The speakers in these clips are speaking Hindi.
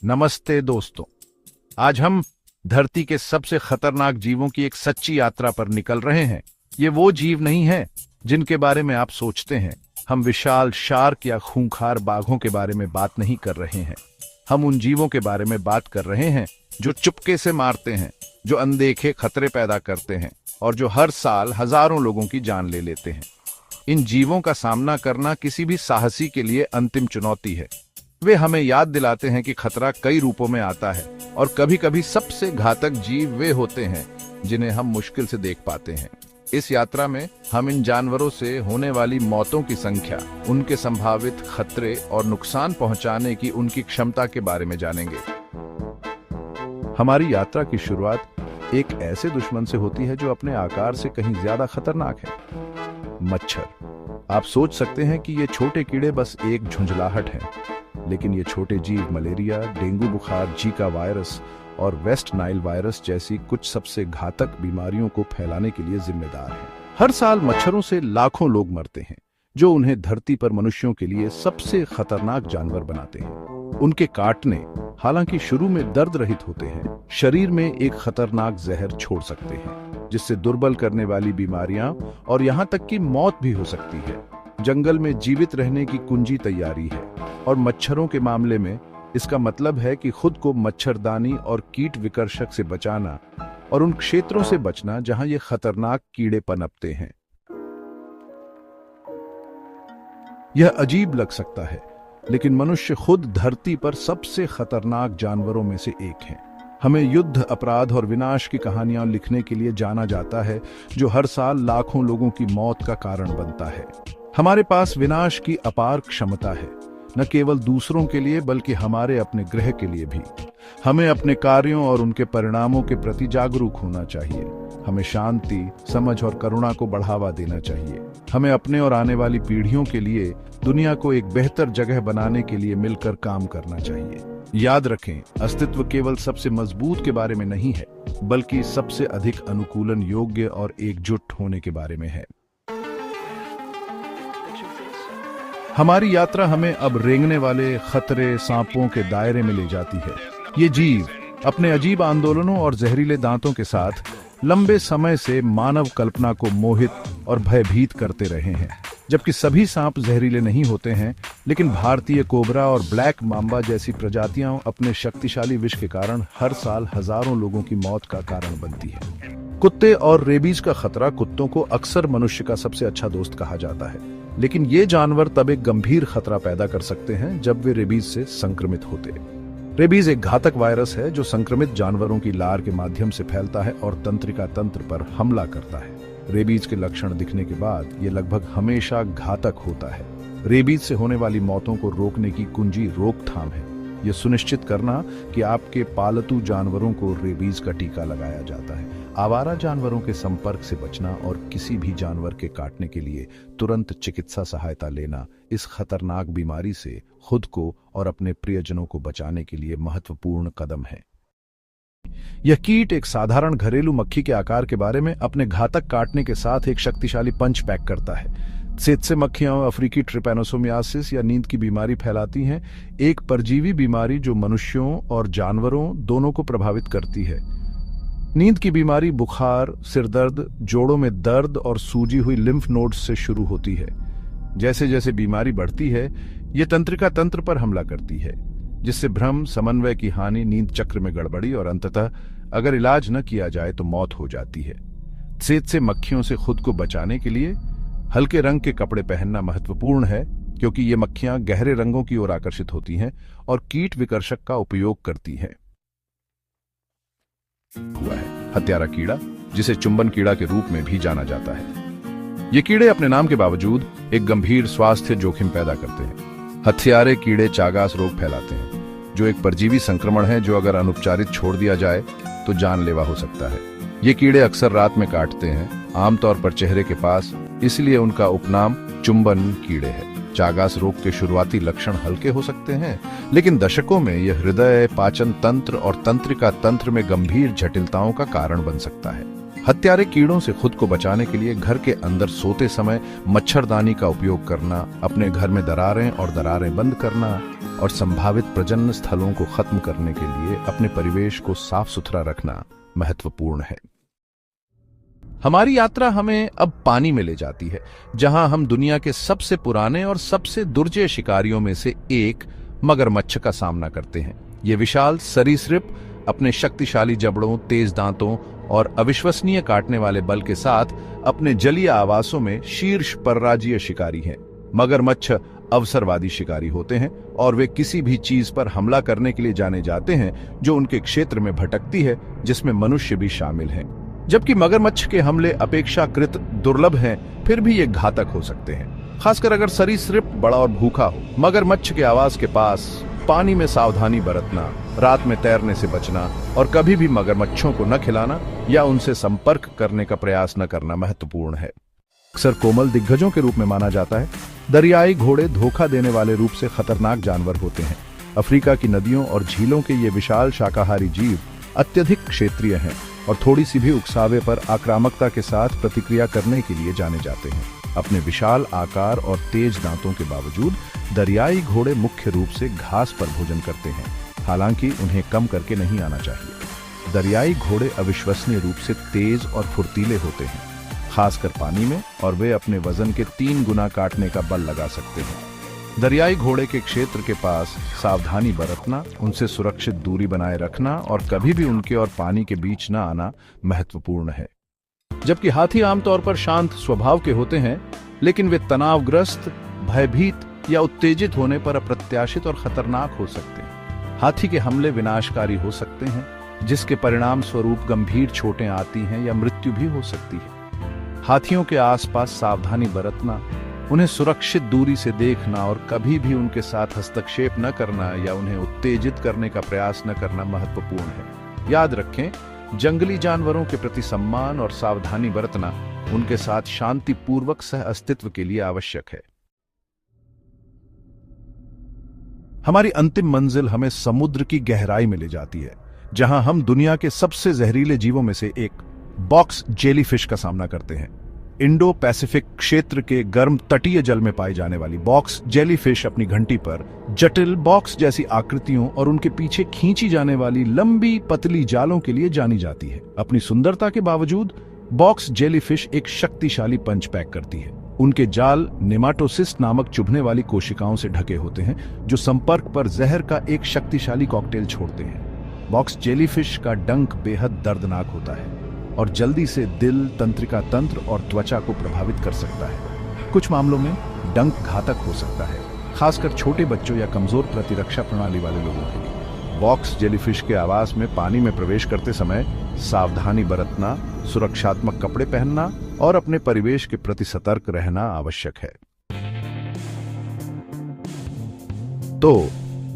नमस्ते दोस्तों। आज हम धरती के सबसे खतरनाक जीवों की एक सच्ची यात्रा पर निकल रहे हैं। ये वो जीव नहीं है जिनके बारे में आप सोचते हैं। हम विशाल शार्क या खूंखार बाघों के बारे में बात नहीं कर रहे हैं। हम उन जीवों के बारे में बात कर रहे हैं जो चुपके से मारते हैं, जो अनदेखे खतरे पैदा करते हैं और जो हर साल हजारों लोगों की जान ले लेते हैं। इन जीवों का सामना करना किसी भी साहसी के लिए अंतिम चुनौती है। वे हमें याद दिलाते हैं कि खतरा कई रूपों में आता है और कभी-कभी सबसे घातक जीव वे होते हैं जिन्हें हम मुश्किल से देख पाते हैं। इस यात्रा में हम इन जानवरों से होने वाली मौतों की संख्या, उनके संभावित खतरे और नुकसान पहुंचाने की उनकी क्षमता के बारे में जानेंगे। हमारी यात्रा की शुरुआत एक ऐसे दुश्मन से होती है जो अपने आकार से कहीं ज्यादा खतरनाक है, मच्छर। आप सोच सकते हैं कि ये छोटे कीड़े बस एक झुंझलाहट हैं, लेकिन ये छोटे जीव मलेरिया, डेंगू बुखार, जीका वायरस और वेस्ट नाइल वायरस जैसी कुछ सबसे घातक बीमारियों को फैलाने के लिए जिम्मेदार हैं। हर साल मच्छरों से लाखों लोग मरते हैं, जो उन्हें धरती पर मनुष्यों के लिए सबसे खतरनाक जानवर बनाते हैं। उनके काटने, हालांकि शुरू में दर्द रहित होते हैं, शरीर में एक खतरनाक जहर छोड़ सकते हैं, जिससे दुर्बल करने वाली बीमारियां और यहां तक कि मौत भी हो सकती है। जंगल में जीवित रहने की कुंजी तैयारी है, और मच्छरों के मामले में इसका मतलब है कि खुद को मच्छरदानी और कीट विकर्षक से बचाना और उन क्षेत्रों से बचना जहां ये खतरनाक कीड़े पनपते हैं। यह अजीब लग सकता है, लेकिन मनुष्य खुद धरती पर सबसे खतरनाक जानवरों में से एक हैं। हमें युद्ध, अपराध और विनाश की कहानियां लिखने के लिए जाना जाता है, जो हर साल लाखों लोगों की मौत का कारण बनता है। हमारे पास विनाश की अपार क्षमता है, न केवल दूसरों के लिए बल्कि हमारे अपने ग्रह के लिए भी। हमें अपने कार्यों और उनके परिणामों के प्रति जागरूक होना चाहिए। हमें शांति, समझ और करुणा को बढ़ावा देना चाहिए। हमें अपने और आने वाली पीढ़ियों के लिए दुनिया को एक बेहतर जगह बनाने के लिए मिलकर काम करना चाहिए। याद रखें, अस्तित्व केवल सबसे मजबूत के बारे में नहीं है, बल्कि सबसे अधिक अनुकूलन योग्य और एकजुट होने के बारे में है। हमारी यात्रा हमें अब रेंगने वाले खतरे, सांपों के दायरे में ले जाती है। ये जीव अपने अजीब आंदोलनों और जहरीले दांतों के साथ लंबे समय से मानव कल्पना को मोहित और भयभीत करते रहे हैं। जबकि सभी सांप जहरीले नहीं होते हैं, लेकिन भारतीय कोबरा और ब्लैक मांबा जैसी प्रजातियां अपने शक्तिशाली विष के कारण हर साल हजारों लोगों की मौत का कारण बनती है। कुत्ते और रेबीज का खतरा। कुत्तों को अक्सर मनुष्य का सबसे अच्छा दोस्त कहा जाता है, लेकिन ये जानवर तब एक गंभीर खतरा पैदा कर सकते हैं जब वे रेबीज से संक्रमित होते हैं। रेबीज एक घातक वायरस है जो संक्रमित जानवरों की लार के माध्यम से फैलता है और तंत्रिका तंत्र पर हमला करता है। रेबीज के लक्षण दिखने के बाद ये लगभग हमेशा घातक होता है। रेबीज से होने वाली मौतों को रोकने की कुंजी रोकथाम है। यह सुनिश्चित करना कि आपके पालतू जानवरों को रेबीज का टीका लगाया जाता है। आवारा जानवरों के संपर्क से बचना और किसी भी जानवर के काटने के लिए तुरंत चिकित्सा सहायता लेना इस खतरनाक बीमारी से खुद को और अपने प्रियजनों को बचाने के लिए महत्वपूर्ण कदम है। यह कीट एक साधारण घरेलू मक्खी के आकार के बारे में अपने घातक काटने के साथ एक शक्तिशाली पंच पैक करता है। सेत्से मक्खियां अफ्रीकी ट्रिपैनोसोमियासिस या नींद की बीमारी फैलाती हैं, एक परजीवी बीमारी जो मनुष्यों और जानवरों दोनों को प्रभावित करती है। नींद की बीमारी बुखार, सिरदर्द, जोड़ों में दर्द और सूजी हुई लिम्फ नोड्स से शुरू होती है। जैसे जैसे बीमारी बढ़ती है, ये तंत्रिका तंत्र पर हमला करती है, जिससे भ्रम, समन्वय की हानि, नींद चक्र में गड़बड़ी और अंततः अगर इलाज न किया जाए तो मौत हो जाती है। सेत्से मक्खियों से खुद को बचाने के लिए हल्के रंग के कपड़े पहनना महत्वपूर्ण है, क्योंकि ये मक्खियां गहरे रंगों की ओर आकर्षित होती हैं और कीट विकर्षक का उपयोग करती हैं। हुआ है हत्यारा कीड़ा, जिसे चुंबन कीड़ा के रूप में भी जाना जाता है। ये कीड़े अपने नाम के बावजूद एक गंभीर स्वास्थ्य जोखिम पैदा करते हैं। हत्यारे कीड़े चागास रोग फैलाते हैं, जो एक परजीवी संक्रमण है जो अगर अनुपचारित छोड़ दिया जाए तो जानलेवा हो सकता है। ये कीड़े अक्सर रात में काटते हैं, आमतौर पर चेहरे के पास, इसलिए उनका उपनाम चुंबन कीड़े है। चागास रोग के शुरुआती लक्षण हल्के हो सकते हैं, लेकिन दशकों में यह हृदय, पाचन तंत्र और तंत्रिका तंत्र में गंभीर जटिलताओं का कारण बन सकता है। हत्यारे कीड़ों से खुद को बचाने के लिए घर के अंदर सोते समय मच्छरदानी का उपयोग करना, अपने घर में दरारें और दरारें बंद करना, और संभावित प्रजनन स्थलों को खत्म करने के लिए अपने परिवेश को साफ सुथरा रखना महत्वपूर्ण है। हमारी यात्रा हमें अब पानी में ले जाती है, जहां हम दुनिया के सबसे पुराने और सबसे दुर्जय शिकारियों में से एक मगरमच्छ का सामना करते हैं। ये विशाल सरीसृप अपने शक्तिशाली जबड़ों, तेज दांतों और अविश्वसनीय काटने वाले बल के साथ अपने जलीय आवासों में शीर्ष परराज्यीय शिकारी हैं। मगरमच्छ अवसरवादी शिकारी होते हैं और वे किसी भी चीज पर हमला करने के लिए जाने जाते हैं जो उनके क्षेत्र में भटकती है, जिसमें मनुष्य भी शामिल हैं। जबकि मगरमच्छ के हमले अपेक्षाकृत दुर्लभ हैं, फिर भी ये घातक हो सकते हैं, खासकर अगर सरीसृप बड़ा और भूखा हो। मगरमच्छ के आवास के पास पानी में सावधानी बरतना, रात में तैरने से बचना और कभी भी मगरमच्छों को न खिलाना या उनसे संपर्क करने का प्रयास न करना महत्वपूर्ण है। अक्सर कोमल दिग्गजों के रूप में माना जाता है, दरियाई घोड़े धोखा देने वाले रूप से खतरनाक जानवर होते हैं। अफ्रीका की नदियों और झीलों के ये विशाल शाकाहारी जीव अत्यधिक क्षेत्रीय हैं और थोड़ी सी भी उकसावे पर आक्रामकता के साथ प्रतिक्रिया करने के लिए जाने जाते हैं। अपने विशाल आकार और तेज दांतों के बावजूद दरियाई घोड़े मुख्य रूप से घास पर भोजन करते हैं, हालांकि उन्हें कम करके नहीं आना चाहिए। दरियाई घोड़े अविश्वसनीय रूप से तेज और फुर्तीले होते हैं, खासकर पानी में, और वे अपने वजन के 3 गुना काटने का बल लगा सकते हैं। दरियाई घोड़े के क्षेत्र के पास सावधानी बरतना, उनसे सुरक्षित दूरी बनाए रखना और कभी भी उनके और पानी के बीच न आना महत्वपूर्ण है। जबकि हाथी आमतौर पर शांत स्वभाव के होते हैं, लेकिन वे तनावग्रस्त, भयभीत या उत्तेजित होने पर अप्रत्याशित और खतरनाक हो सकते हैं। हाथी के हमले विनाशकारी हो सकते हैं, जिसके परिणाम स्वरूप गंभीर चोटें आती हैं या मृत्यु भी हो सकती है। हाथियों के आसपास सावधानी बरतना, उन्हें सुरक्षित दूरी से देखना और कभी भी उनके साथ हस्तक्षेप न करना या उन्हें उत्तेजित करने का प्रयास न करना महत्वपूर्ण है। याद रखें, जंगली जानवरों के प्रति सम्मान और सावधानी बरतना उनके साथ शांतिपूर्वक सह अस्तित्व के लिए आवश्यक है। हमारी अंतिम मंजिल हमें समुद्र की गहराई में ले जाती है, जहां हम दुनिया के सबसे जहरीले जीवों में से एक बॉक्स जेलीफिश का सामना करते हैं। इंडो पैसिफिक क्षेत्र के गर्म तटीय जल में पाई जाने वाली बॉक्स जेलीफिश अपनी घंटी पर जटिल बॉक्स जैसी आकृतियों और उनके पीछे खींची जाने वाली लंबी पतली जालों के लिए जानी जाती है। अपनी सुंदरता के बावजूद बॉक्स जेलीफिश एक शक्तिशाली पंच पैक करती है। उनके जाल नेमाटोसिस्ट नामक चुभने वाली कोशिकाओं से ढके होते हैं, जो संपर्क पर जहर का एक शक्तिशाली कॉकटेल छोड़ते हैं। बॉक्स जेलीफिश का डंक बेहद दर्दनाक होता है और जल्दी से दिल, तंत्रिका तंत्र और त्वचा को प्रभावित कर सकता है। कुछ मामलों में डंक घातक हो सकता है, खासकर छोटे बच्चों या कमजोर प्रतिरक्षा प्रणाली वाले लोगों के लिए। बॉक्स जेलीफिश के आवास में पानी में प्रवेश करते समय सावधानी बरतना, सुरक्षात्मक कपड़े पहनना और अपने परिवेश के प्रति सतर्क रहना आवश्यक है। तो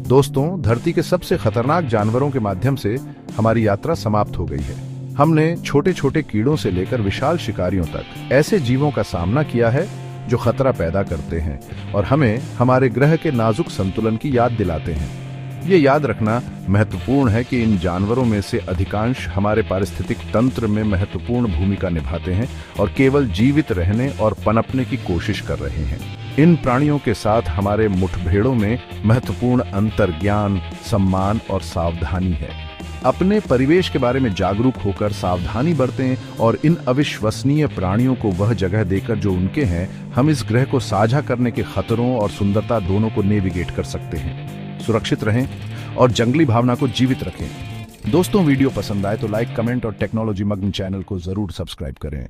दोस्तों, धरती के सबसे खतरनाक जानवरों के माध्यम से हमारी यात्रा समाप्त हो गई है। हमने छोटे छोटे कीड़ों से लेकर विशाल शिकारियों तक ऐसे जीवों का सामना किया है जो खतरा पैदा करते हैं और हमें हमारे ग्रह के नाजुक संतुलन की याद दिलाते हैं। ये याद रखना महत्वपूर्ण है कि इन जानवरों में से अधिकांश हमारे पारिस्थितिक तंत्र में महत्वपूर्ण भूमिका निभाते हैं और केवल जीवित रहने और पनपने की कोशिश कर रहे हैं। इन प्राणियों के साथ हमारे मुठभेड़ों में महत्वपूर्ण अंतर्ज्ञान, सम्मान और सावधानी है। अपने परिवेश के बारे में जागरूक होकर सावधानी बरतें और इन अविश्वसनीय प्राणियों को वह जगह देकर जो उनके हैं, हम इस ग्रह को साझा करने के खतरों और सुंदरता दोनों को नेविगेट कर सकते हैं। सुरक्षित रहें और जंगली भावना को जीवित रखें। दोस्तों, वीडियो पसंद आए तो लाइक, कमेंट और टेक्नोलॉजी मग्न चैनल को जरूर सब्सक्राइब करें।